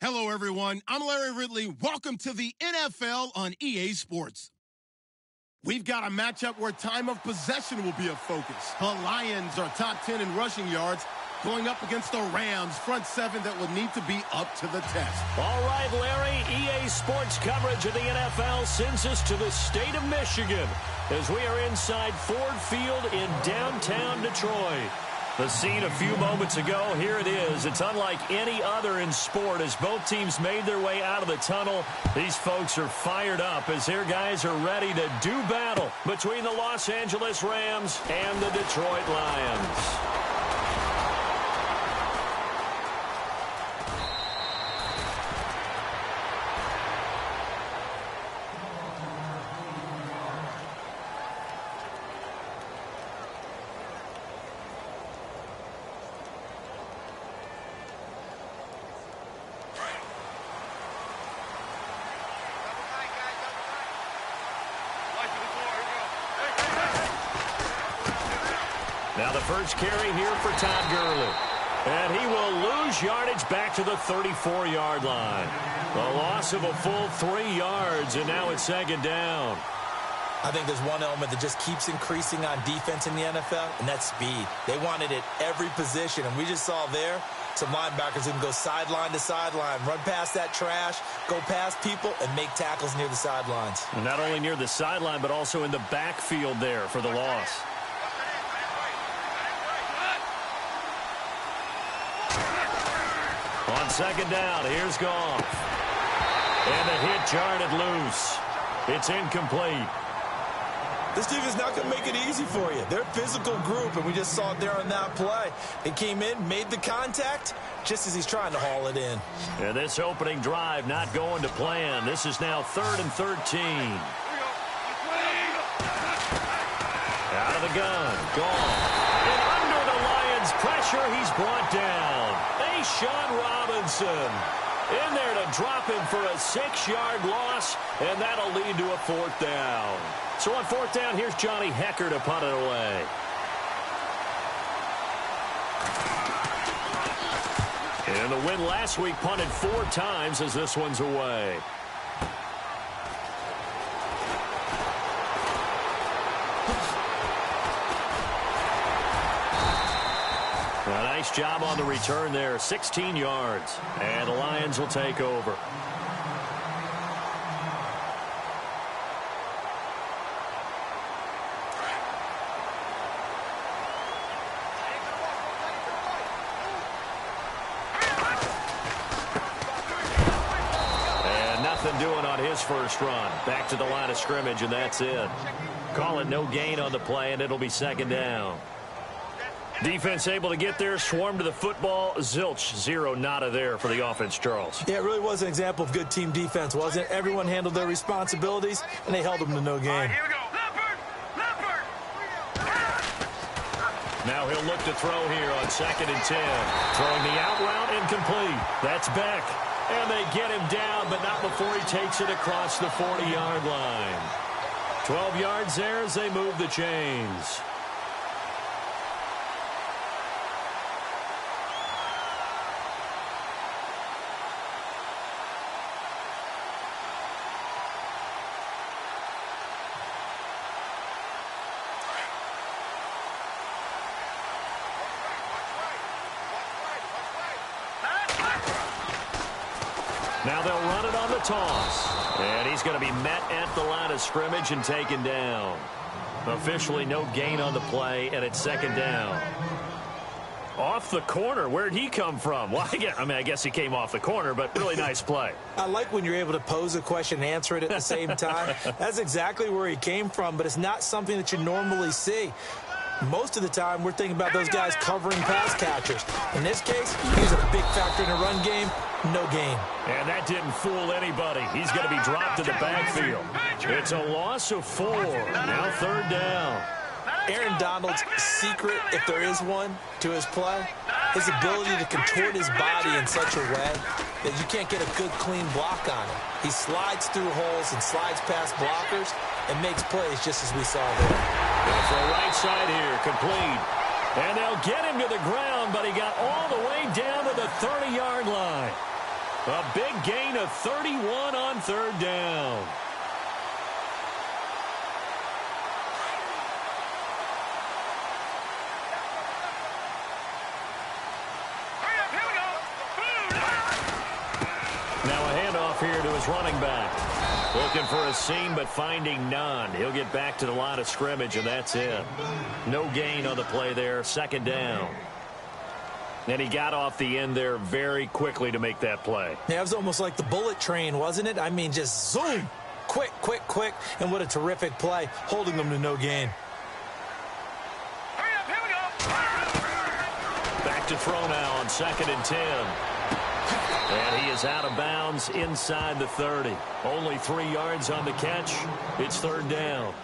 Hello, everyone. I'm Larry Ridley. Welcome to the NFL on EA Sports. We've got a matchup where time of possession will be a focus. The Lions are top 10 in rushing yards, going up against the Rams front seven that will need to be up to the test. All right, Larry, EA Sports coverage of the NFL sends us to the state of Michigan as we are inside Ford Field in downtown Detroit. The scene a few moments ago, here it is. It's unlike any other in sport as both teams made their way out of the tunnel. These folks are fired up as their guys are ready to do battle between the Los Angeles Rams and the Detroit Lions. Now the first carry here for Todd Gurley. And he will lose yardage back to the 34-yard line. A loss of a full 3 yards, and now it's second down. I think there's one element that just keeps increasing on defense in the NFL, and that's speed. They want it at every position, and we just saw there some linebackers who can go sideline to sideline, run past that trash, go past people, and make tackles near the sidelines. And not only near the sideline, but also in the backfield there for the loss. On second down, here's Goff. And the hit jarred it loose. It's incomplete. This defense is not going to make it easy for you. They're a physical group, and we just saw it there on that play. It came in, made the contact, just as he's trying to haul it in. And this opening drive not going to plan. This is now 3rd and 13. Out of the gun, Goff. And under the Lions' pressure, he's brought down. Sean Robinson in there to drop him for a 6-yard loss, and that'll lead to a 4th down. So on 4th down, here's Johnny Hecker to punt it away. And the win last week punted 4 times as this one's away. A nice job on the return there, 16 yards. And the Lions will take over. And nothing doing on his first run. Back to the line of scrimmage, and that's it. Call it no gain on the play, and it'll be second down. Defense able to get there, swarm to the football. Zilch, 0 nada there for the offense, Charles. Yeah, it really was an example of good team defense, wasn't it? Everyone handled their responsibilities, and they held them to no gain. Right, here we go. Leopard! Now he'll look to throw here on 2nd and 10. Throwing the out route incomplete. That's Beck. And they get him down, but not before he takes it across the 40-yard line. 12 yards there as they move the chains. Now they'll run it on the toss. And he's going to be met at the line of scrimmage and taken down. Officially no gain on the play, and it's second down. Off the corner. Where'd he come from? Well, I guess he came off the corner, but really nice play. I like when you're able to pose a question and answer it at the same time. That's exactly where he came from, but it's not something that you normally see. Most of the time, we're thinking about those guys covering pass catchers. In this case, he's a big factor in the run game. No gain. And that didn't fool anybody. He's going to be dropped to the backfield. It's a loss of 4. Now 3rd down. Aaron Donald's secret, if there is one, to his play, his ability to contort his body in such a way that you can't get a good, clean block on him. He slides through holes and slides past blockers and makes plays just as we saw there. And for a right side here, complete. And they'll get him to the ground, but he got all the way down to the 30-yard line. A big gain of 31 on third down. Now a handoff here to his running back. Looking for a seam, but finding none. He'll get back to the line of scrimmage, and that's it. No gain on the play there. Second down. And he got off the end there very quickly to make that play. Yeah, it was almost like the bullet train, wasn't it? I mean, just zoom. Quick, quick, quick. And what a terrific play, holding them to no gain. Back to throw now on 2nd and 10. And he is out of bounds inside the 30. Only 3 yards on the catch. It's third down.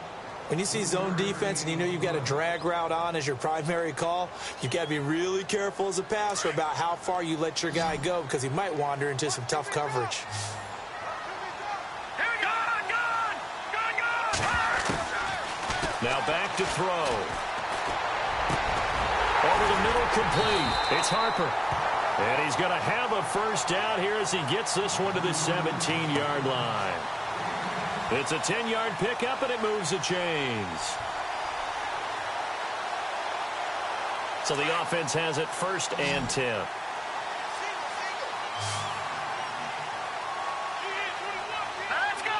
When you see zone defense and you know you've got a drag route on as your primary call, you've got to be really careful as a passer about how far you let your guy go because he might wander into some tough coverage. Now back to throw. Over the middle, complete. It's Harper. And he's going to have a first down here as he gets this one to the 17-yard line. It's a 10-yard pickup, and it moves the chains. So the offense has it 1st and 10. Let's go!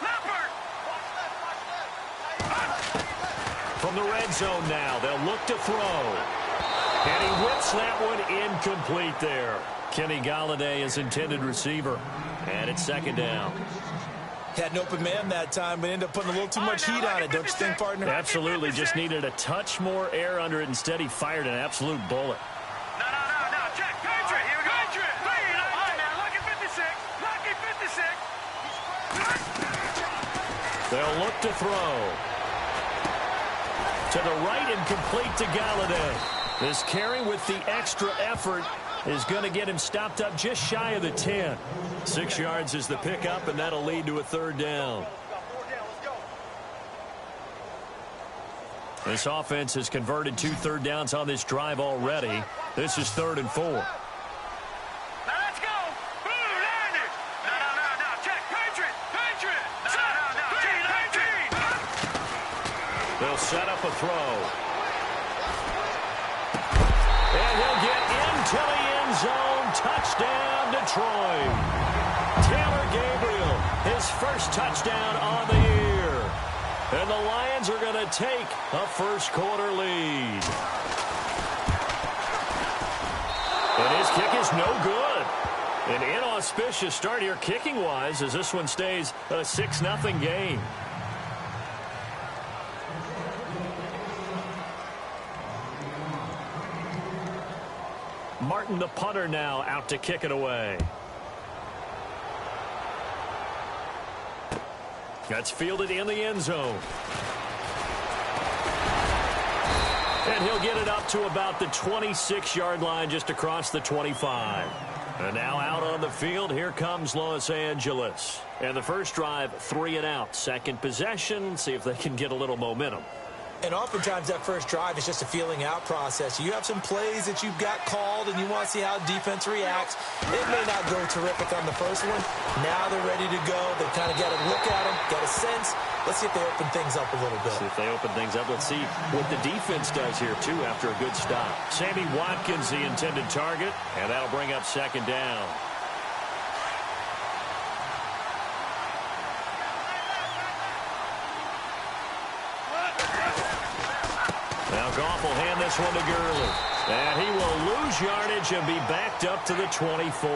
Leopard! From the red zone now, they'll look to throw. And he whips that one incomplete there. Kenny Galladay is intended receiver. And it's 2nd down. Had an open man that time, but ended up putting a little too much heat on it, don't you think, partner? Absolutely. Just needed a touch more air under it. Instead, he fired an absolute bullet. No. Check. Patriot. Here we go. Patriot. All right, man. Lucky 56. Lucky 56. They'll look to throw. To the right and complete to Galladay. This carry with the extra effort is going to get him stopped up just shy of the 10. 6 yards is the pickup, and that'll lead to a third down. This offense has converted 2 third downs on this drive already. This is 3rd and 4. Now let's go. Boom, landed. No. Check. Patriot. No. They'll set up a throw. And he'll get into the end zone. Touchdown, Detroit. Taylor Gabriel, his first touchdown on the year. And the Lions are going to take a first-quarter lead. And his kick is no good. An inauspicious start here kicking-wise as this one stays a 6-0 game. Martin, the punter, now out to kick it away. That's fielded in the end zone. And he'll get it up to about the 26-yard line, just across the 25. And now out on the field, here comes Los Angeles. And the first drive, 3 and out. Second possession, see if they can get a little momentum. And oftentimes that first drive is just a feeling out process. You have some plays that you've got called and you want to see how defense reacts. It may not go terrific on the first one. Now they're ready to go. They've kind of got a look at them, got a sense. Let's see if they open things up a little bit. See if they open things up. Let's see what the defense does here, too, after a good stop. Sammy Watkins, the intended target, and that'll bring up 2nd down. Now Goff will hand this one to Gurley. And he will lose yardage and be backed up to the 24.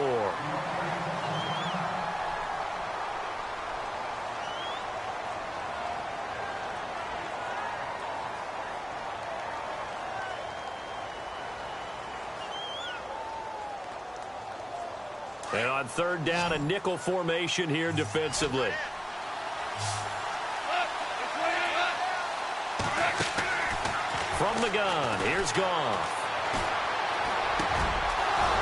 And on 3rd down, a nickel formation here defensively. From the gun, here's Goff.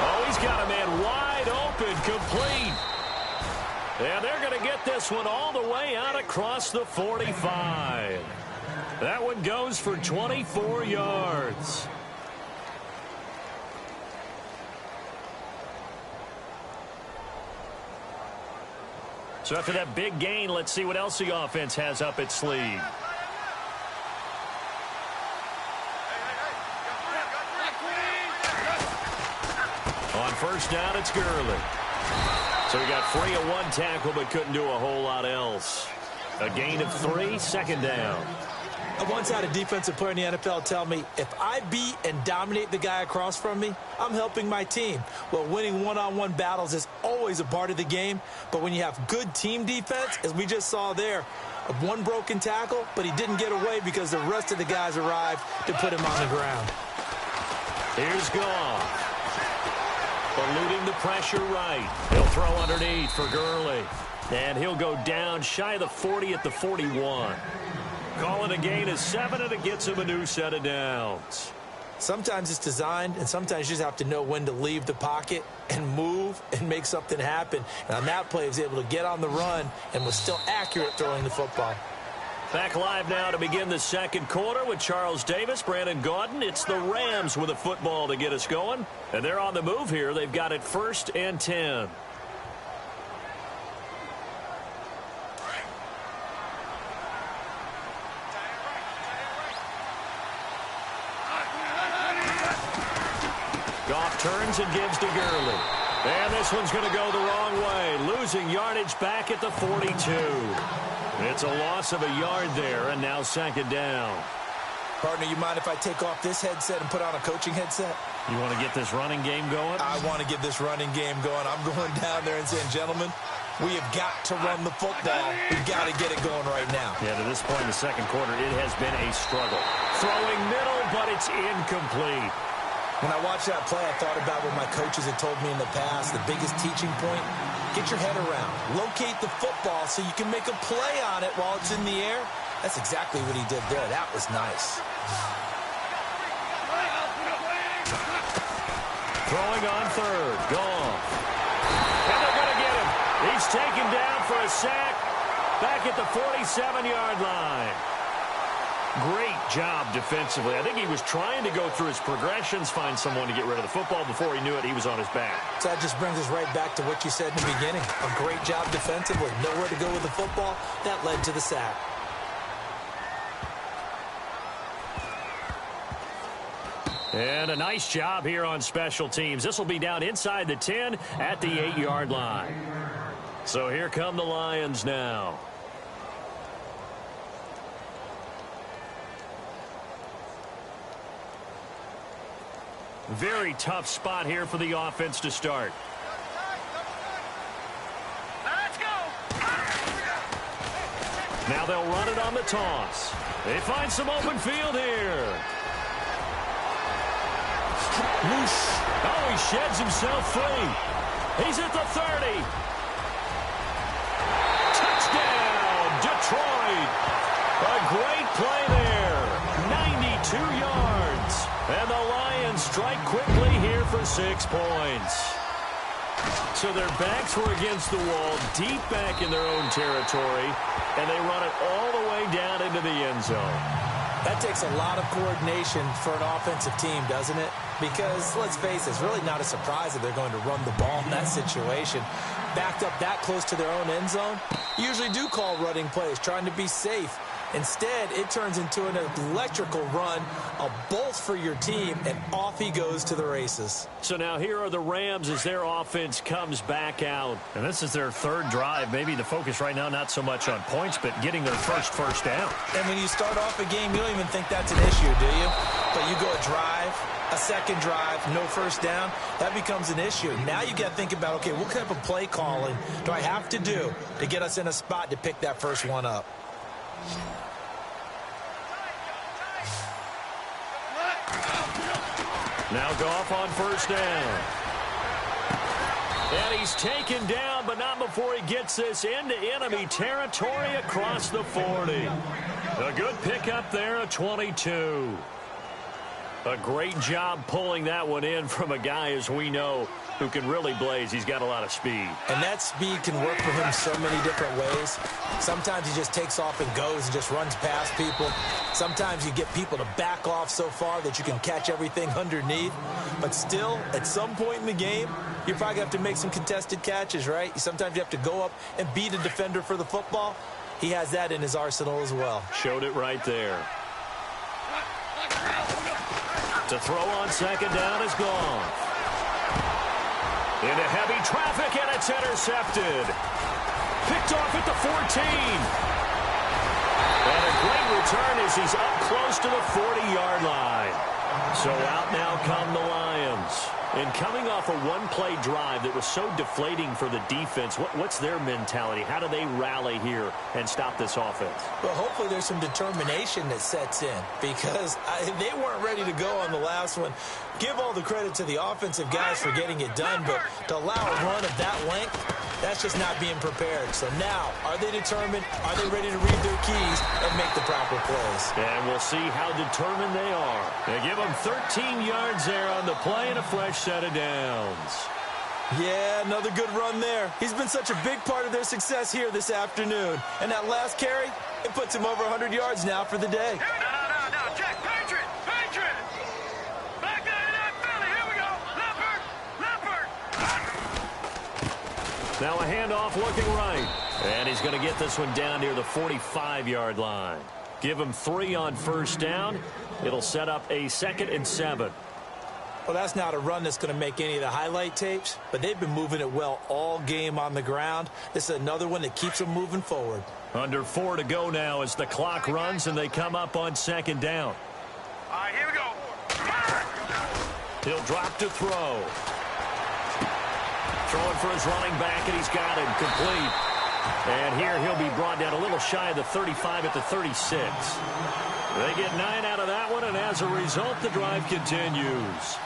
Oh, he's got a man wide open, complete. And they're going to get this one all the way out across the 45. That one goes for 24 yards. So after that big gain, let's see what else the offense has up its sleeve. On first down, it's Gurley. So he got free of one tackle but couldn't do a whole lot else. A gain of 3, second down. I once had a defensive player in the NFL tell me, if I beat and dominate the guy across from me, I'm helping my team. Well, winning one-on-one battles is always a part of the game, but when you have good team defense, as we just saw there, one broken tackle, but he didn't get away because the rest of the guys arrived to put him on the ground. Here's Goff. Eluding the pressure right. He'll throw underneath for Gurley. And he'll go down shy of the 40 at the 41. Calling a gain of 7, and it gets him a new set of downs. Sometimes it's designed, and sometimes you just have to know when to leave the pocket and move and make something happen. And on that play, he was able to get on the run and was still accurate throwing the football. Back live now to begin the second quarter with Charles Davis, Brandon Gaudin. It's the Rams with a football to get us going. And they're on the move here. They've got it 1st and 10. Goff turns and gives to Gurley. And this one's going to go the wrong way. Losing yardage back at the 42. It's a loss of a yard there, and now second down. Partner, you mind if I take off this headset and put on a coaching headset? You want to get this running game going? I want to get this running game going. I'm going down there and saying, gentlemen, we have got to run the football. We've got to get it going right now. Yeah, to this point in the second quarter, it has been a struggle. Throwing middle, but it's incomplete. When I watched that play, I thought about what my coaches had told me in the past. The biggest teaching point, get your head around. Locate the football so you can make a play on it while it's in the air. That's exactly what he did there. That was nice. Throwing on third. Goff. And they're going to get him. He's taken down for a sack back at the 47-yard line. Great job defensively. I think he was trying to go through his progressions, find someone to get rid of the football. Before he knew it, he was on his back. So that just brings us right back to what you said in the beginning. A great job defensively. Nowhere to go with the football. That led to the sack. And a nice job here on special teams. This will be down inside the 10 at the 8-yard line. So here come the Lions now. Very tough spot here for the offense to start. Let's go. Now they'll run it on the toss. They find some open field here. Whoosh. Oh, he sheds himself free. He's at the 30. Touchdown, Detroit. A great play there. 92 yards. And the Lions strike quickly here for 6 points. So their backs were against the wall, deep back in their own territory, and they run it all the way down into the end zone. That takes a lot of coordination for an offensive team, doesn't it? Because, let's face it, it's really not a surprise that they're going to run the ball in that situation. Backed up that close to their own end zone, usually do call running plays, trying to be safe. Instead, it turns into an electrical run, a bolt for your team, and off he goes to the races. So now here are the Rams as their offense comes back out. And this is their third drive. Maybe the focus right now not so much on points, but getting their first down. And when you start off a game, you don't even think that's an issue, do you? But you go a drive, a second drive, no first down, that becomes an issue. Now you got to think about, okay, what type of play calling do I have to do to get us in a spot to pick that first one up? Now Goff on first down. And he's taken down, but not before he gets this into enemy territory across the 40. A good pickup there, a 22. A great job pulling that one in from a guy, as we know, who can really blaze. He's got a lot of speed. And that speed can work for him so many different ways. Sometimes he just takes off and goes and just runs past people. Sometimes you get people to back off so far that you can catch everything underneath. But still, at some point in the game, you probably have to make some contested catches, right? Sometimes you have to go up and beat a defender for the football. He has that in his arsenal as well. Showed it right there. To throw on second down is gone. Into heavy traffic, and it's intercepted. Picked off at the 14. And a great return as he's up close to the 40-yard line. So out now come the Lions. And coming off a one-play drive that was so deflating for the defense, what's their mentality? How do they rally here and stop this offense? Well, hopefully there's some determination that sets in because they weren't ready to go on the last one. Give all the credit to the offensive guys for getting it done, but to allow a run of that length, that's just not being prepared. So now, are they determined? Are they ready to read their keys and make the proper plays? And we'll see how determined they are. They give them 13 yards there on the play and a fresh set of downs. Yeah, another good run there. He's been such a big part of their success here this afternoon. And that last carry, it puts him over 100 yards now for the day. No, check. Patriot. Back there in that belly. Here we go. Leopard. Now a handoff looking right. And he's going to get this one down near the 45-yard line. Give him 3 on first down. It'll set up a 2nd and 7. Well, that's not a run that's going to make any of the highlight tapes, but they've been moving it well all game on the ground. This is another one that keeps them moving forward. Under 4 to go now as the clock runs and they come up on second down. All right, here we go. He'll drop to throw. Throwing for his running back, and he's got him complete. And here he'll be brought down a little shy of the 35 at the 36. They get 9 out of that one, and as a result, the drive continues.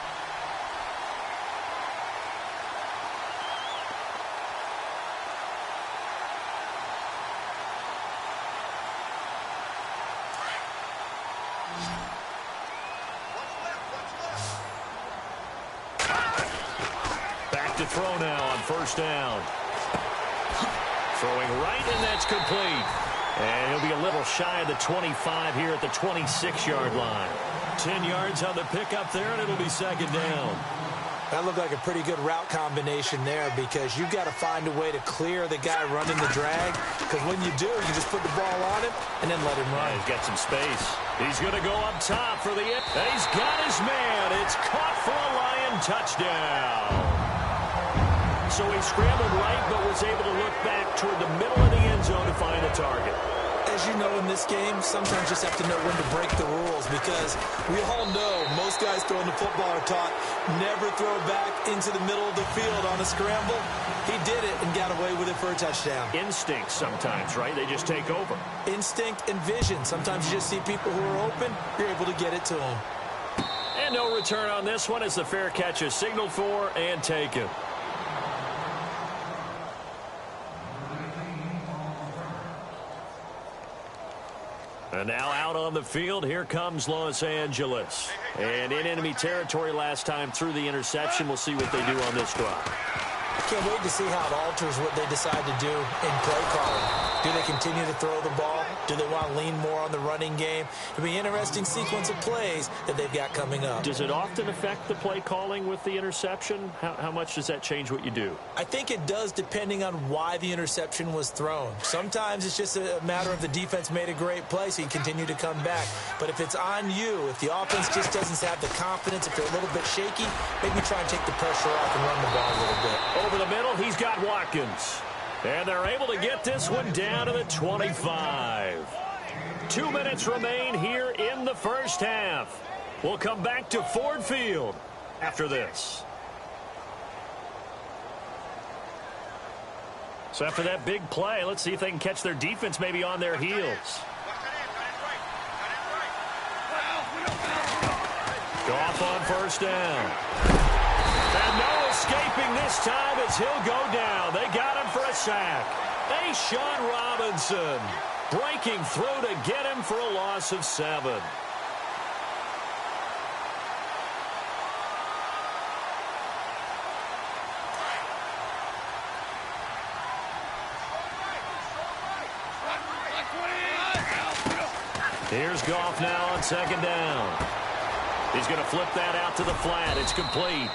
Back to throw now on first down. Throwing right, and that's complete. And he'll be a little shy of the 25 here at the 26-yard line. 10 yards on the pickup there, and it'll be second down. That looked like a pretty good route combination there because you've got to find a way to clear the guy running the drag. Because when you do, you just put the ball on him and then let him run. Yeah, he's got some space. He's going to go up top for the end. He's got his man. It's caught for a Lion touchdown. So he scrambled right but was able to look back toward the middle of the end zone to find the target. As you know in this game, sometimes you just have to know when to break the rules because we all know most guys throwing the football are taught never throw back into the middle of the field on a scramble. He did it and got away with it for a touchdown. Instinct sometimes, right? They just take over. Instinct and vision. Sometimes you just see people who are open, you're able to get it to them. And no return on this one as the fair catch is signaled for and taken. And now out on the field, here comes Los Angeles. And in enemy territory last time through the interception. We'll see what they do on this drive. Can't wait to see how it alters what they decide to do in play calling. Do they continue to throw the ball? Do they want to lean more on the running game? It'll be an interesting sequence of plays that they've got coming up. Does it often affect the play calling with the interception? How much does that change what you do? I think it does depending on why the interception was thrown. Sometimes it's just a matter of the defense made a great play, so you continue to come back. But if it's on you, if the offense just doesn't have the confidence, if they're a little bit shaky, maybe try and take the pressure off and run the ball a little bit. Over the middle, he's got Watkins. And they're able to get this one down to the 25. 2 minutes remain here in the first half. We'll come back to Ford Field after this. So after that big play, let's see if they can catch their defense maybe on their heels. Goff on first down. And no escaping this time as he'll go down. They got him for a sack. Sean Robinson breaking through to get him for a loss of 7. Here's Goff now on second down. He's going to flip that out to the flat. It's complete.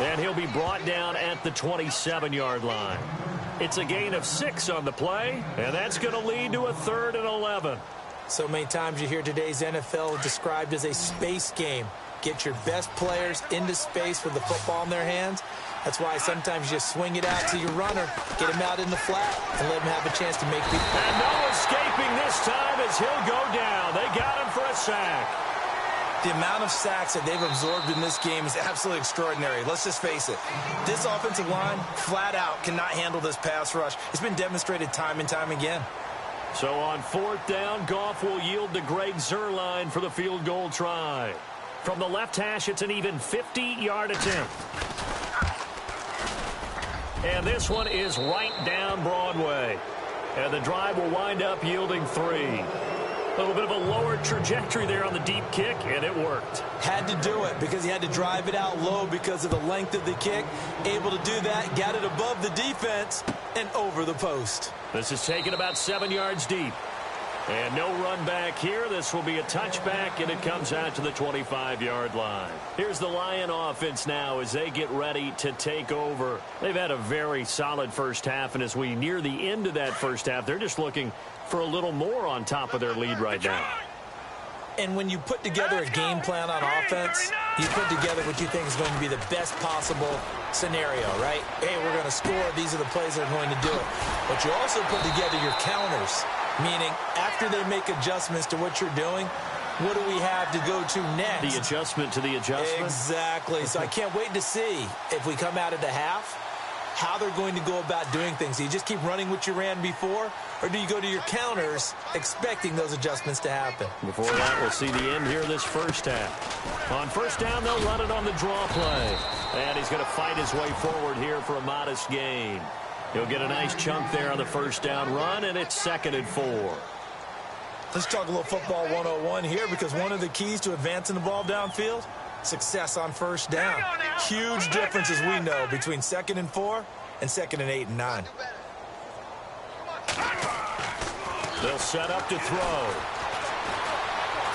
And he'll be brought down at the 27-yard line. It's a gain of 6 on the play, and that's going to lead to a 3rd and 11. So many times you hear today's NFL described as a space game. Get your best players into space with the football in their hands. That's why sometimes you just swing it out to your runner, get him out in the flat, and let him have a chance to make people. And no escaping this time as he'll go down. They got him for a sack. The amount of sacks that they've absorbed in this game is absolutely extraordinary. Let's just face it. This offensive line, flat out, cannot handle this pass rush. It's been demonstrated time and time again. So on 4th down, Goff will yield to Greg Zuerlein for the field goal try. From the left hash, it's an even 50-yard attempt. And this one is right down Broadway. And the drive will wind up yielding 3. A little bit of a lower trajectory there on the deep kick, and it worked. Had to do it because he had to drive it out low because of the length of the kick. Able to do that, got it above the defense and over the post. This is taken about 7 yards deep. And no run back here. This will be a touchback, and it comes out to the 25-yard line. Here's the Lion offense now as they get ready to take over. They've had a very solid first half, and as we near the end of that first half, they're just looking for a little more on top of their lead right now. And when you put together a game plan on offense, you put together what you think is going to be the best possible scenario, right? Hey, we're going to score. These are the plays that are going to do it. But you also put together your counters, meaning after they make adjustments to what you're doing, what do we have to go to next? The adjustment to the adjustment? Exactly. So I can't wait to see if we come out of the half, how they're going to go about doing things. Do you just keep running what you ran before, or do you go to your counters expecting those adjustments to happen? Before that, we'll see the end here of this first half. On 1st down, they'll run it on the draw play. And he's going to fight his way forward here for a modest gain. He'll get a nice chunk there on the 1st down run, and it's 2nd and 4. Let's talk a little football 101 here, because one of the keys to advancing the ball downfield, success on 1st down. Huge difference, as we know, between 2nd and 4 and 2nd and 8 and 9. They'll set up to throw.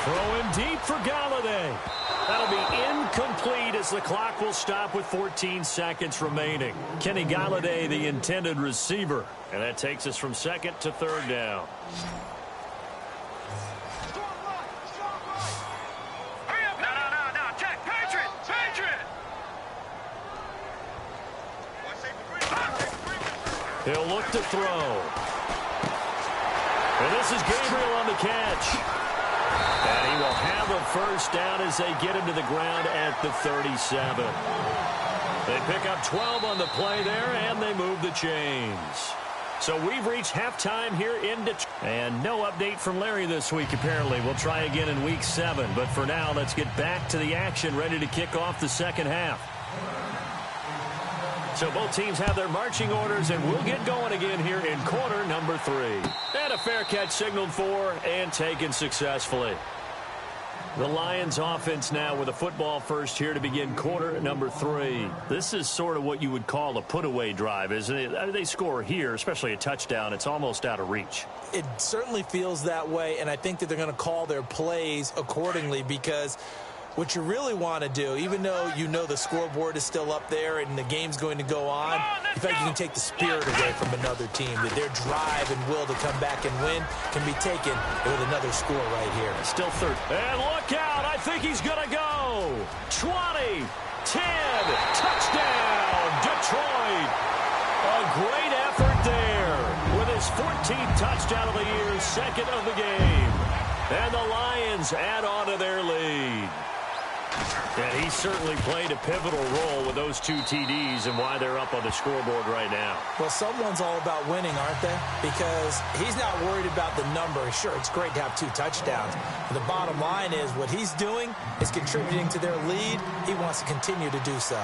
Throwing deep for Galladay. That'll be incomplete as the clock will stop with 14 seconds remaining. Kenny Galladay, the intended receiver. And that takes us from 2nd to 3rd down. No, check. Patriot! He'll look to throw. And this is Gabriel on the catch. And he will have a 1st down as they get him to the ground at the 37. They pick up 12 on the play there, and they move the chains. So we've reached halftime here in Detroit. And no update from Larry this week, apparently. We'll try again in Week 7. But for now, let's get back to the action, ready to kick off the second half. So both teams have their marching orders, and we'll get going again here in quarter number 3. And a fair catch signaled for and taken successfully. The Lions offense now with a football first here to begin quarter number 3. This is sort of what you would call a put-away drive, isn't it? They score here, especially a touchdown. It's almost out of reach. It certainly feels that way, and I think that they're going to call their plays accordingly, because what you really want to do, even though you know the scoreboard is still up there and the game's going to go on, in fact, you can take the spirit away from another team, that their drive and will to come back and win can be taken with another score right here. Still 3rd. And look out. I think he's going to go. 20, 10, touchdown, Detroit. A great effort there with his 14th touchdown of the year, 2nd of the game. And the Lions add on to their lead. And he certainly played a pivotal role with those 2 TDs and why they're up on the scoreboard right now. Well, someone's all about winning, aren't they? Because he's not worried about the number. Sure, it's great to have 2 touchdowns. But the bottom line is what he's doing is contributing to their lead. He wants to continue to do so.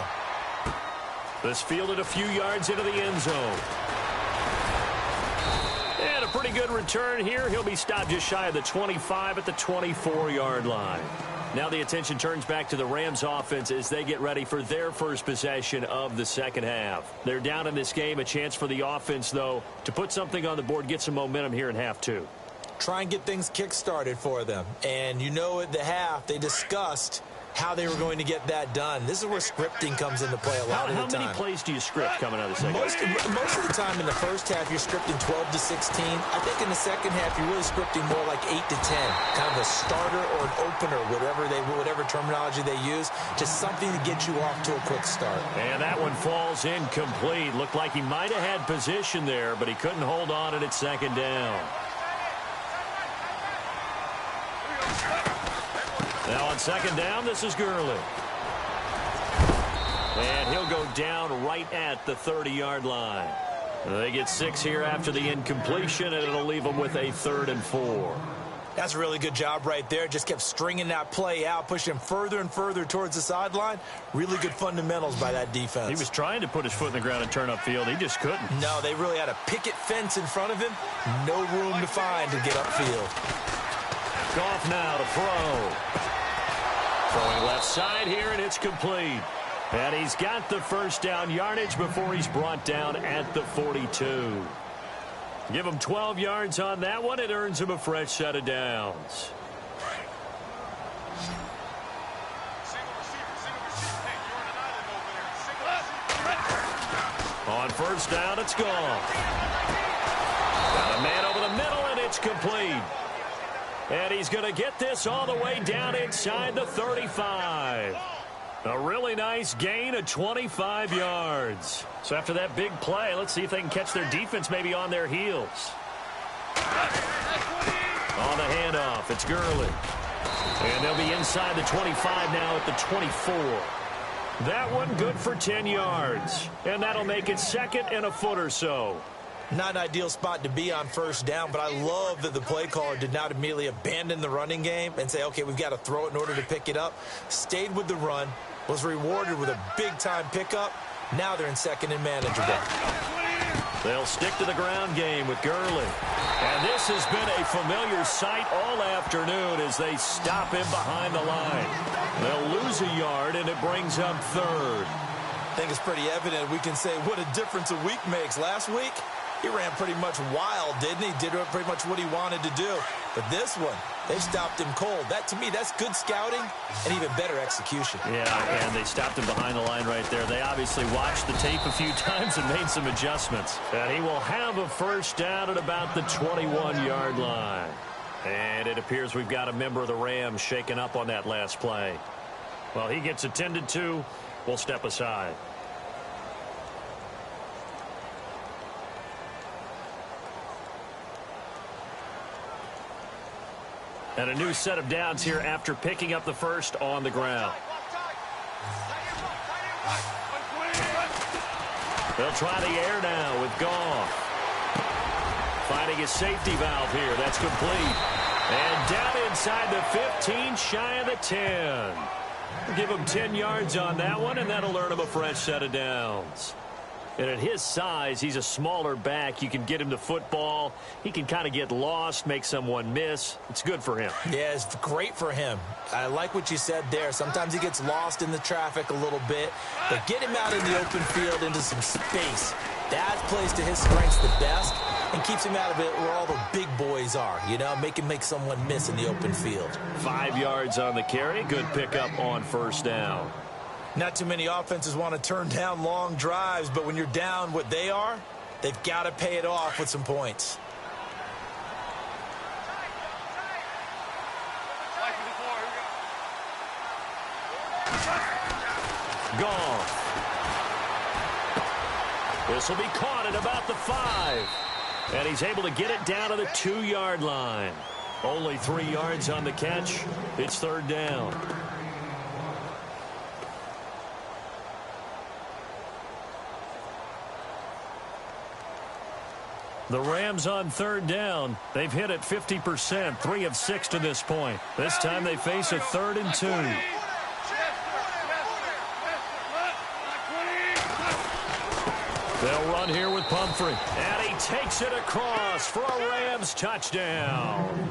This fielded a few yards into the end zone. And a pretty good return here. He'll be stopped just shy of the 25 at the 24-yard line. Now the attention turns back to the Rams offense as they get ready for their first possession of the second half. They're down in this game. A chance for the offense, though, to put something on the board, get some momentum here in half 2. try and get things kick-started for them. And you know at the half, they discussed how they were going to get that done. This is where scripting comes into play a lot of the time. How many plays do you script coming out of the second half? Most of the time in the first half, you're scripting 12 to 16. I think in the second half, you're really scripting more like 8 to 10. Kind of a starter or an opener, whatever terminology they use. Just something to get you off to a quick start. And that one falls incomplete. Looked like he might have had position there, but he couldn't hold on at its second down. Now on second down, this is Gurley. And he'll go down right at the 30-yard line. They get 6 here after the incompletion, and it'll leave them with a 3rd and 4. That's a really good job right there. Just kept stringing that play out, pushing him further and further towards the sideline. Really good fundamentals by that defense. He was trying to put his foot in the ground and turn upfield. He just couldn't. No, they really had a picket fence in front of him. No room to find to get upfield. Goff now to throw. Throwing left side here, and it's complete. And he's got the first down yardage before he's brought down at the 42. Give him 12 yards on that one. It earns him a fresh set of downs. On first down, it's gone. Got a man over the middle, and it's complete. And he's going to get this all the way down inside the 35. A really nice gain of 25 yards. So after that big play, let's see if they can catch their defense maybe on their heels. On the handoff, it's Gurley. And they'll be inside the 25 now at the 24. That one good for 10 yards. And that'll make it 2nd and a foot or so. Not an ideal spot to be on first down, but I love that the play caller did not immediately abandon the running game and say, okay, we've got to throw it in order to pick it up. Stayed with the run, was rewarded with a big-time pickup. Now they're in 2nd and manageable. They'll stick to the ground game with Gurley. And this has been a familiar sight all afternoon as they stop him behind the line. They'll lose a yard, and it brings up 3rd. I think it's pretty evident. We can say what a difference a week makes. Last week, he ran pretty much wild, didn't he? Did pretty much what he wanted to do. But this one, they stopped him cold. That, to me, that's good scouting and even better execution. Yeah, and they stopped him behind the line right there. They obviously watched the tape a few times and made some adjustments. And he will have a first down at about the 21-yard line. And it appears we've got a member of the Rams shaken up on that last play. Well, he gets attended to. We'll step aside. And a new set of downs here after picking up the first on the ground. They'll try the air now with Goff. Finding his safety valve here. That's complete. And down inside the 15, shy of the 10. Give him 10 yards on that one, and that'll earn him a fresh set of downs. And at his size, he's a smaller back. You can get him the football. He can kind of get lost, make someone miss. It's good for him. Yeah, it's great for him. I like what you said there. Sometimes he gets lost in the traffic a little bit. But get him out in the open field into some space. That plays to his strengths the best and keeps him out of it where all the big boys are. You know, make someone miss in the open field. 5 yards on the carry. Good pickup on first down. Not too many offenses want to turn down long drives, but when you're down what they are, they've got to pay it off with some points. Goff. This will be caught at about the 5. And he's able to get it down to the 2-yard line. Only 3 yards on the catch. It's 3rd down. The Rams on 3rd down. They've hit it 50%, 3 of 6 to this point. This time they face a 3rd and 2. They'll run here with Pumphrey. And he takes it across for a Rams touchdown.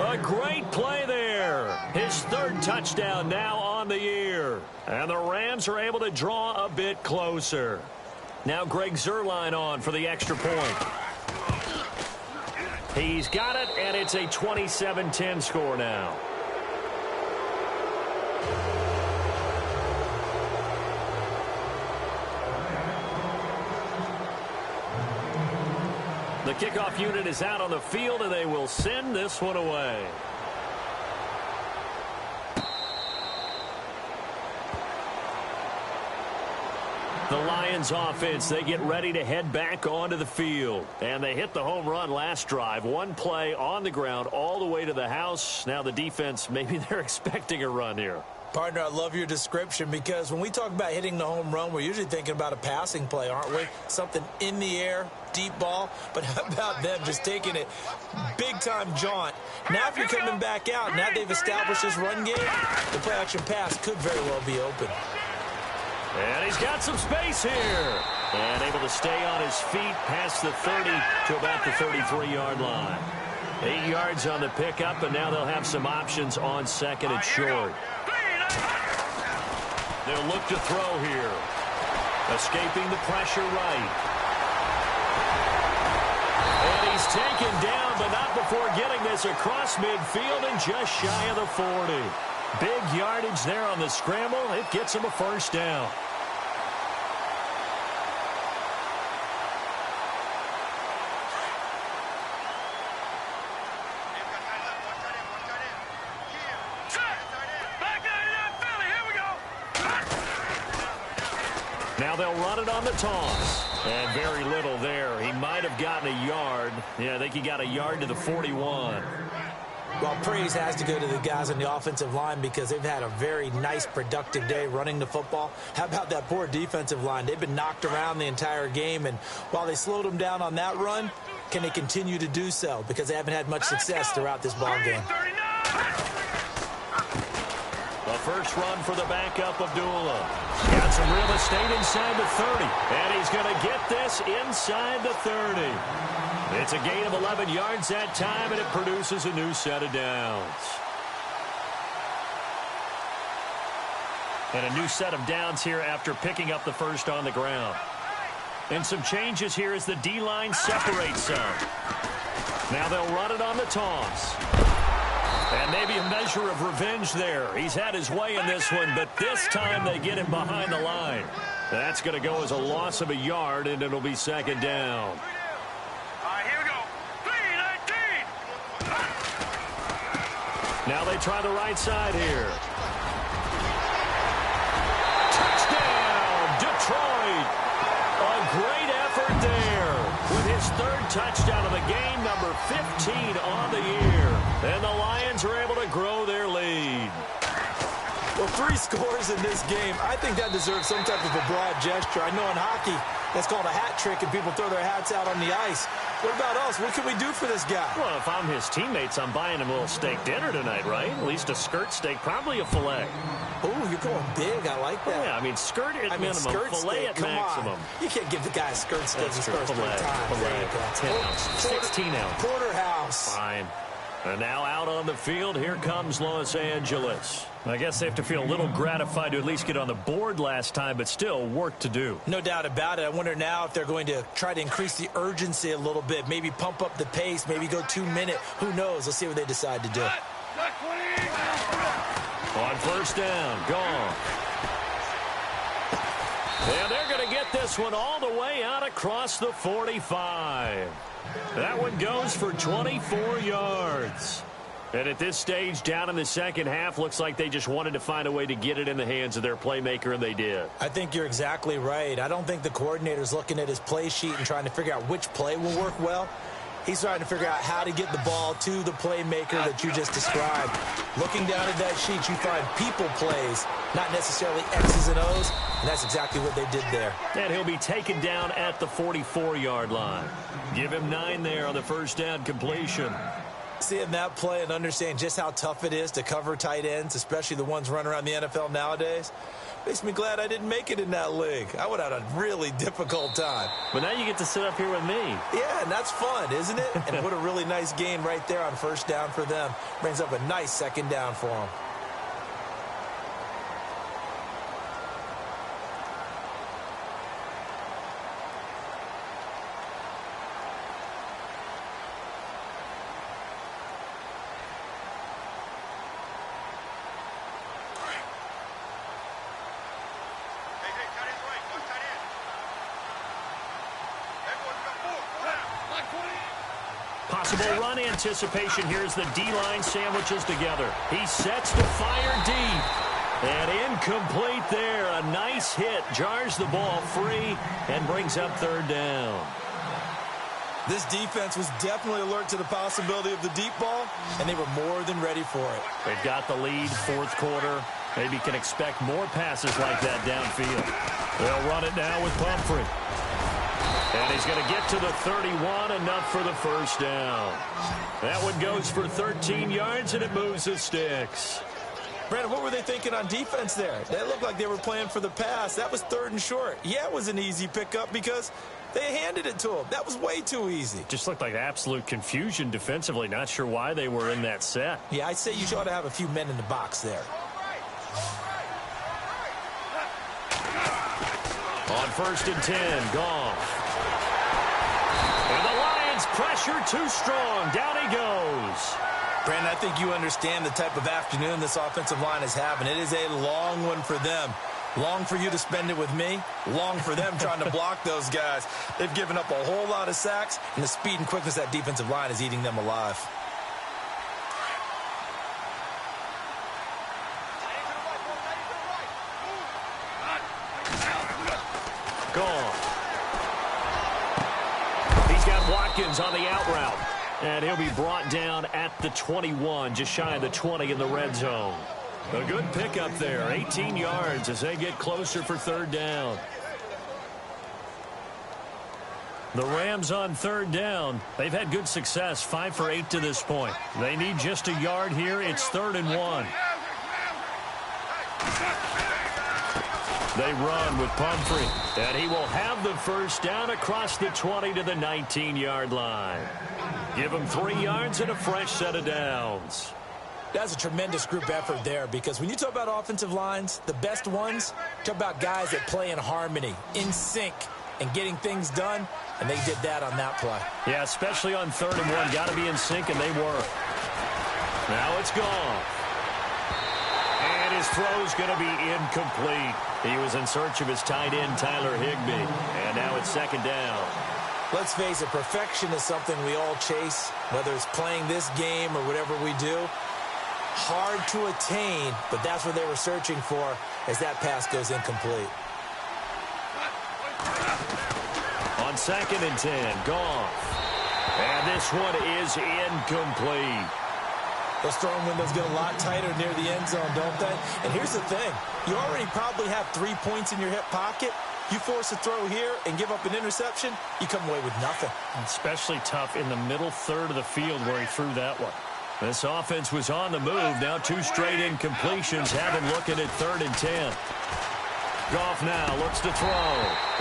A great play there. His 3rd touchdown now on the year. And the Rams are able to draw a bit closer. Now Greg Zuerlein on for the extra point. He's got it, and it's a 27-10 score now. The kickoff unit is out on the field, and they will send this one away. The Lions offense, they get ready to head back onto the field. And they hit the home run last drive. One play on the ground all the way to the house. Now the defense, maybe they're expecting a run here. Partner, I love your description because when we talk about hitting the home run, we're usually thinking about a passing play, aren't we? Something in the air, deep ball. But how about them just taking it big-time jaunt? Now if you're coming back out, now they've established this run game, the play-action pass could very well be open. And he's got some space here. And able to stay on his feet past the 30 to about the 33-yard line. 8 yards on the pickup, and now they'll have some options on second and short. They'll look to throw here. Escaping the pressure right. And he's taken down, but not before getting this across midfield and just shy of the 40. Big yardage there on the scramble. It gets him a first down. Now they'll run it on the toss. And very little there. He might have gotten a yard. Yeah, I think he got a yard to the 41. Well, praise has to go to the guys on the offensive line because they've had a very nice, productive day running the football. How about that poor defensive line? They've been knocked around the entire game, and while they slowed them down on that run, can they continue to do so? Because they haven't had much success throughout this ball game. The first run for the backup, Abdullah. Got some real estate inside the 30. And he's going to get this inside the 30. It's a gain of 11 yards that time, and it produces a new set of downs. And a new set of downs here after picking up the first on the ground. And some changes here as the D-line separates some. Now they'll run it on the toss. And maybe a measure of revenge there. He's had his way in this one, but this time they get him behind the line. That's going to go as a loss of a yard, and it'll be second down. All right, here we go. 3-19. Now they try the right side here. Touchdown, Detroit. A great effort there with his third touchdown of the game, number 15 on the year. And the Lions are able to grow their lead. Well, 3 scores in this game. I think that deserves some type of a broad gesture. I know in hockey, that's called a hat trick, and people throw their hats out on the ice. What about us? What can we do for this guy? Well, if I'm his teammates, I'm buying him a little steak dinner tonight, right? At least a skirt steak, probably a filet. Oh, you're going big. I like that. Yeah, I mean, skirt at minimum, filet at maximum. You can't give the guy a skirt steak his first 3 times. Filet, 10 ounces, 16 ounces. Porterhouse. Fine. And now out on the field, here comes Los Angeles. I guess they have to feel a little gratified to at least get on the board last time, but still work to do. No doubt about it. I wonder now if they're going to try to increase the urgency a little bit, maybe pump up the pace, maybe go 2-minute. Who knows? Let's see what they decide to do. On first down, gone. And they're going to get this one all the way out across the 45. That one goes for 24 yards. And at this stage, down in the second half, looks like they just wanted to find a way to get it in the hands of their playmaker, and they did. I think you're exactly right. I don't think the coordinator's looking at his play sheet and trying to figure out which play will work well. He's trying to figure out how to get the ball to the playmaker that you just described. Looking down at that sheet, you find people plays, not necessarily X's and O's, and that's exactly what they did there. And he'll be taken down at the 44-yard line. Give him 9 there on the first down completion. Seeing that play and understanding just how tough it is to cover tight ends, especially the ones running around the NFL nowadays, makes me glad I didn't make it in that league. I would have had a really difficult time. But now you get to sit up here with me. Yeah, and that's fun, isn't it? And what a really nice gain right there on first down for them. Brings up a nice second down for them. Possible run anticipation. Here's the D-line sandwiches together. He sets to fire deep. And incomplete there. A nice hit. Jars the ball free and brings up third down. This defense was definitely alert to the possibility of the deep ball, and they were more than ready for it. They've got the lead, fourth quarter. Maybe can expect more passes like that downfield. They'll run it now with Pumphrey. And he's going to get to the 31, enough for the first down. That one goes for 13 yards, and it moves the sticks. Brandon, what were they thinking on defense there? They looked like they were playing for the pass. That was third and short. Yeah, it was an easy pickup because they handed it to him. That was way too easy. Just looked like absolute confusion defensively. Not sure why they were in that set. Yeah, I'd say you ought to have a few men in the box there. On 1st and 10, Goff. And the Lions pressure too strong. Down he goes. Brandon, I think you understand the type of afternoon this offensive line is having. It is a long one for them. Long for you to spend it with me. Long for them trying to block those guys. They've given up a whole lot of sacks, and the speed and quickness of that defensive line is eating them alive. Gone. He's got Watkins on the out route. And he'll be brought down at the 21, just shy of the 20 in the red zone. A good pickup there, 18 yards as they get closer for third down. The Rams on third down. They've had good success, 5 for 8 to this point. They need just a yard here. It's 3rd and 1. They run with Pumphrey, and he will have the first down across the 20 to the 19-yard line. Give him 3 yards and a fresh set of downs. That's a tremendous group effort there, because when you talk about offensive lines, the best ones, talk about guys that play in harmony, in sync, and getting things done, and they did that on that play. Yeah, especially on 3rd and 1. Got to be in sync, and they were. Now it's gone. And his throw's going to be incomplete. He was in search of his tight end, Tyler Higbee, and now it's 2nd down. Let's face it, perfection is something we all chase, whether it's playing this game or whatever we do. Hard to attain, but that's what they were searching for as that pass goes incomplete. On 2nd and 10, Goff. And this one is incomplete. Those throwing windows get a lot tighter near the end zone, don't they? And here's the thing. You already probably have 3 points in your hip pocket. You force a throw here and give up an interception, you come away with nothing. Especially tough in the middle third of the field where he threw that one. This offense was on the move. Now 2 straight incompletions have him looking at 3rd and 10. Goff now looks to throw.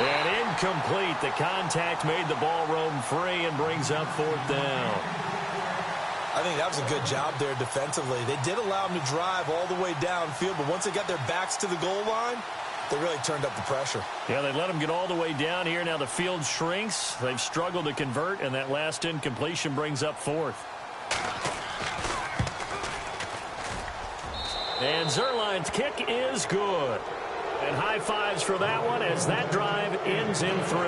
And incomplete. The contact made the ball roam free and brings up 4th down. I think that was a good job there defensively. They did allow them to drive all the way downfield, but once they got their backs to the goal line, they really turned up the pressure. Yeah, they let them get all the way down here. Now the field shrinks. They've struggled to convert, and that last incompletion brings up 4th. And Zerline's kick is good. And high fives for that one as that drive ends in 3.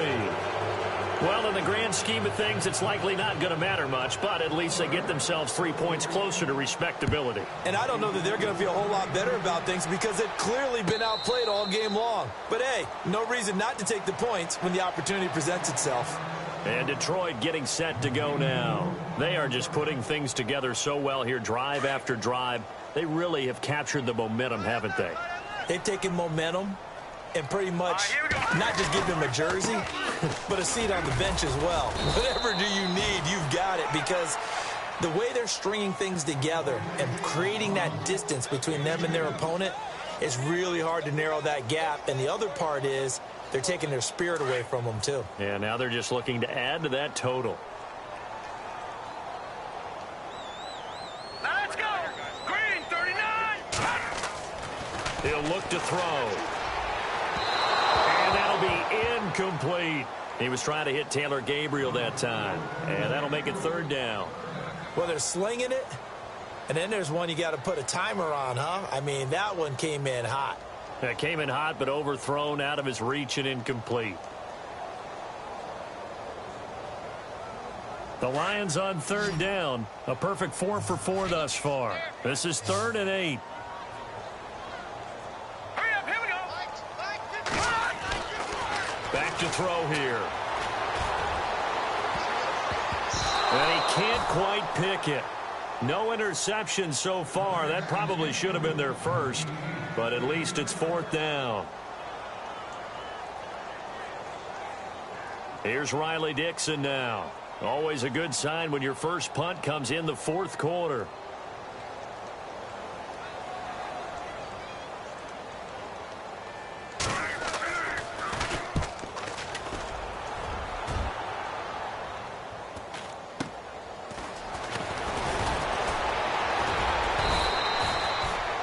Well, in the grand scheme of things, it's likely not going to matter much, but at least they get themselves 3 points closer to respectability. And I don't know that they're going to feel a whole lot better about things because they've clearly been outplayed all game long. But, hey, no reason not to take the points when the opportunity presents itself. And Detroit getting set to go now. They are just putting things together so well here, drive after drive. They really have captured the momentum, haven't they? They've taken momentum and pretty much not just give them a jersey, but a seat on the bench as well. Whatever do you need, you've got it, because the way they're stringing things together and creating that distance between them and their opponent is really hard to narrow that gap. And the other part is they're taking their spirit away from them, too. Yeah, now they're just looking to add to that total. Let's go. Green, 39. He'll look to throw. And that'll be incomplete. He was trying to hit Taylor Gabriel that time. And that'll make it 3rd down. Well, they're slinging it. And then there's one you got to put a timer on, huh? I mean, that one came in hot. It came in hot, but overthrown out of his reach and incomplete. The Lions on third down. A perfect 4 for 4 thus far. This is 3rd and 8. Hurry up, here we go. Back to throw here. And he can't quite pick it. No interception so far. That probably should have been their first, but at least it's 4th down. Here's Riley Dixon now. Always a good sign when your first punt comes in the 4th quarter.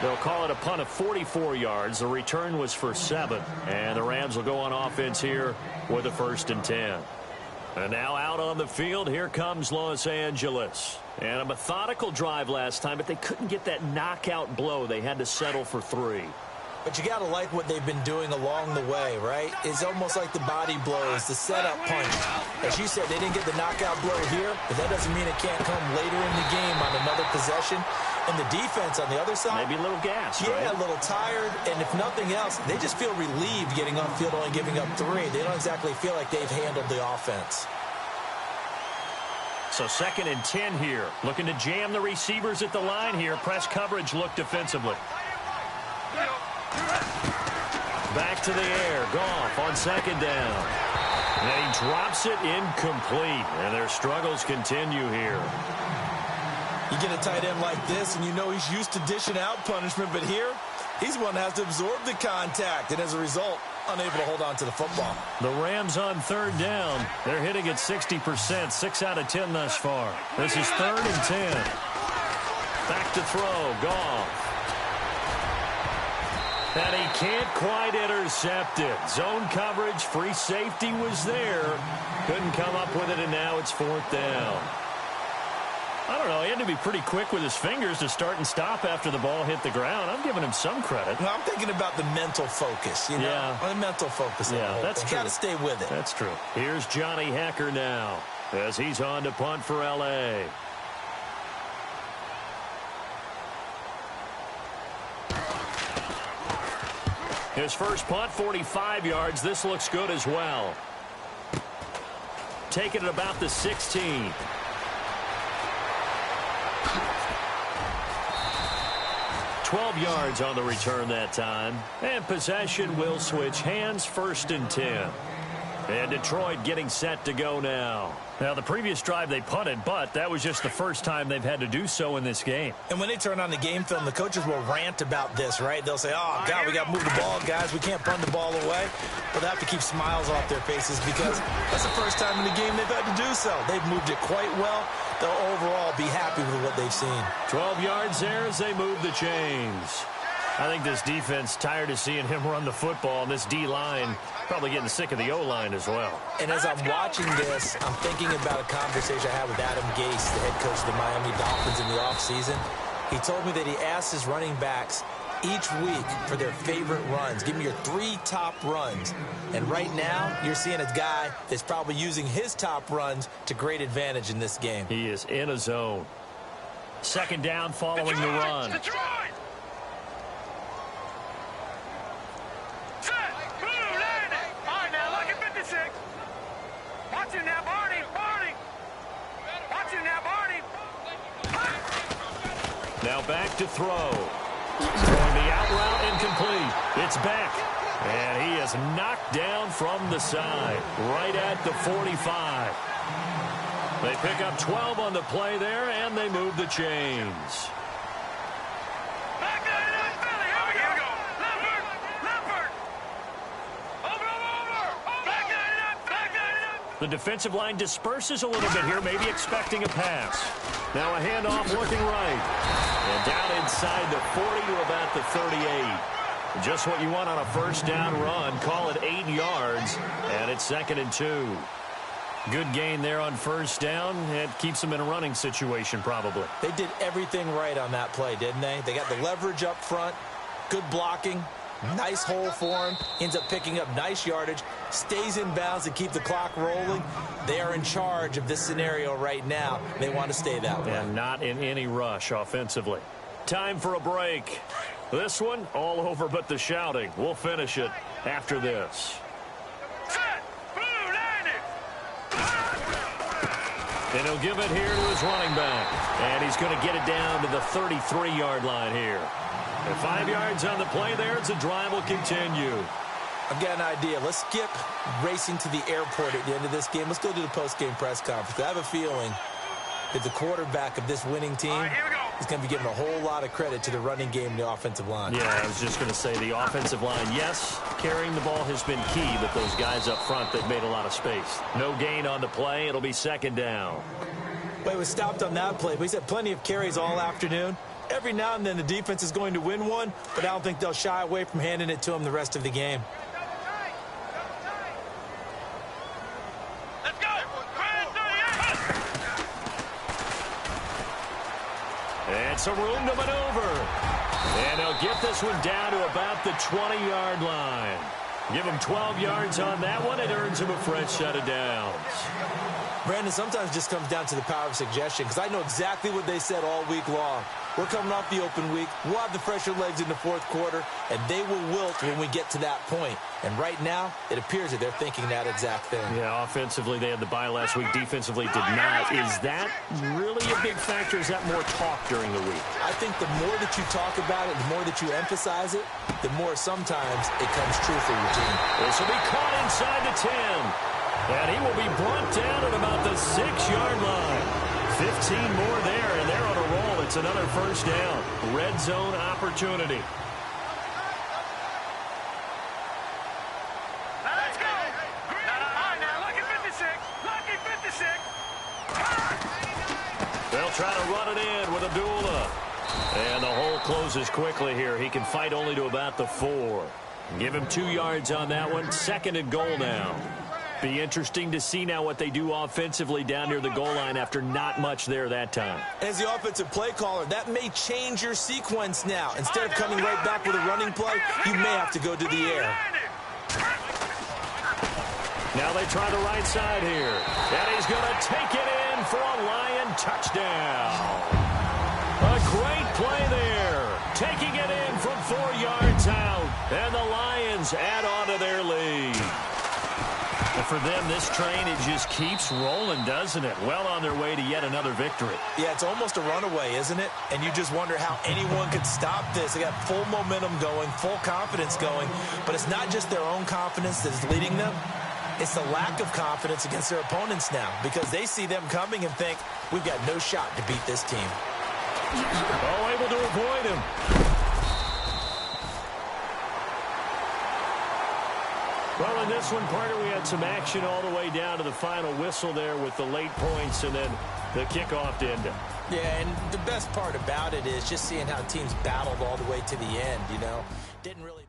They'll call it a punt of 44 yards. The return was for 7. And the Rams will go on offense here with a 1st and 10. And now out on the field, here comes Los Angeles. And a methodical drive last time, but they couldn't get that knockout blow. They had to settle for 3. But you got to like what they've been doing along the way, right? It's almost like the body blows, the setup punch. As you said, they didn't get the knockout blow here, but that doesn't mean it can't come later in the game on another possession. And the defense on the other side, maybe a little gas, yeah, right? A little tired. And if nothing else, they just feel relieved getting on field, only giving up 3. They don't exactly feel like they've handled the offense. So 2nd and 10 here. Looking to jam the receivers at the line here. Press coverage look defensively. Back to the air. Goff on 2nd down. And he drops it incomplete. And their struggles continue here. You get a tight end like this, and you know he's used to dishing out punishment, but here, he's one that has to absorb the contact, and as a result, unable to hold on to the football. The Rams on 3rd down. They're hitting at 60%, 6 out of 10 thus far. This is 3rd and 10. Back to throw, Goff. And he can't quite intercept it. Zone coverage, free safety was there. Couldn't come up with it, and now it's 4th down. I don't know. He had to be pretty quick with his fingers to start and stop after the ball hit the ground. I'm giving him some credit. Well, I'm thinking about the mental focus, you know? Yeah. The mental focus. Yeah, that's true. Got to stay with it. That's true. Here's Johnny Hacker now as he's on to punt for L.A. His first punt, 45 yards. This looks good as well. Taking it about the 16. 12 yards on the return that time. And possession will switch hands, 1st and 10. And Detroit getting set to go now. Now, the previous drive they punted, but that was just the first time they've had to do so in this game. And when they turn on the game film, the coaches will rant about this, right? They'll say, oh, God, we got to move the ball, guys. We can't punt the ball away. But they have to keep smiles off their faces because that's the first time in the game they've had to do so. They've moved it quite well. They'll overall be happy with what they've seen. 12 yards there as they move the chains. I think this defense tired of seeing him run the football, and this D-line probably getting sick of the O-line as well. And as I'm watching this, I'm thinking about a conversation I had with Adam Gase, the head coach of the Miami Dolphins in the offseason. He told me that he asked his running backs each week for their favorite runs. Give me your 3 top runs. And right now, you're seeing a guy that's probably using his top runs to great advantage in this game. He is in a zone. 2nd down following the run. Detroit! Set! Blue, landing! All right, now, look at 56. Watch him now, Barney! Barney! Watch him now, Barney! Now back to throw. Throwing the out route incomplete. It's back. And he is knocked down from the side. Right at the 45. They pick up 12 on the play there, and they move the chains. Back line up, Philly! Here we go! Leopard! Leopard! Over! Back line up! Back line up! The defensive line disperses a little bit here, maybe expecting a pass. Now a handoff looking right. And down inside the 40 to about the 38. Just what you want on a 1st down run. Call it 8 yards, and it's 2nd and 2. Good gain there on 1st down. It keeps them in a running situation probably. They did everything right on that play, didn't they? They got the leverage up front, good blocking, Nice hole for him. Ends up picking up nice yardage. Stays in bounds to keep the clock rolling. They are in charge of this scenario right now. They want to stay that way. And not in any rush offensively. Time for a break. This one, all over but the shouting. We'll finish it after this. And he'll give it here to his running back. And he's going to get it down to the 33-yard line here. And 5 yards on the play there as the drive will continue. I've got an idea. Let's skip racing to the airport at the end of this game. Let's go to the post-game press conference. I have a feeling that the quarterback of this winning team is going to be giving a whole lot of credit to the running game and the offensive line. Yeah, I was just going to say the offensive line, yes, carrying the ball has been key, but those guys up front, they've made a lot of space. No gain on the play. It'll be second down. Well, he was stopped on that play, but he's had plenty of carries all afternoon. Every now and then the defense is going to win one, but I don't think they'll shy away from handing it to him the rest of the game. Let's go! And some room to maneuver. And he'll get this one down to about the 20-yard line. Give him 12 yards on that one. It earns him a fresh set of downs. Brandon, sometimes it just comes down to the power of suggestion, because I know exactly what they said all week long. We're coming off the open week. We'll have the fresher legs in the fourth quarter, and they will wilt when we get to that point. And right now, it appears that they're thinking that exact thing. Yeah, offensively, they had the bye last week. Defensively, did not. Is that really a big factor? Is that more talk during the week? I think the more that you talk about it, the more that you emphasize it, the more sometimes it comes true for your team. This will be caught inside the 10. And he will be brought down at about the 6-yard line. 15 more there, and they're on a roll. It's another first down. Red zone opportunity. Let's go! Now, lucky 56! Lucky 56! They'll try to run it in with Abdullah. And the hole closes quickly here. He can fight only to about the 4. Give him 2 yards on that one. Second and goal now. Be interesting to see now what they do offensively down near the goal line after not much there that time. As the offensive play caller, that may change your sequence now. Instead of coming right back with a running play, you may have to go to the air. Now they try the right side here. And he's going to take it in for a Lion touchdown. A great play there. Taking it in from 4 yards out. And the Lions add on to their lead. And for them, this train, it just keeps rolling, doesn't it? Well on their way to yet another victory. Yeah, it's almost a runaway, isn't it? And you just wonder how anyone could stop this. They got full momentum going, full confidence going. But it's not just their own confidence that's leading them. It's the lack of confidence against their opponents now, because they see them coming and think, we've got no shot to beat this team. Oh, able to avoid him. Well, in this one, Parker, we had some action all the way down to the final whistle there with the late points and then the kickoff to end it. Yeah, and the best part about it is just seeing how teams battled all the way to the end, you know. Didn't really...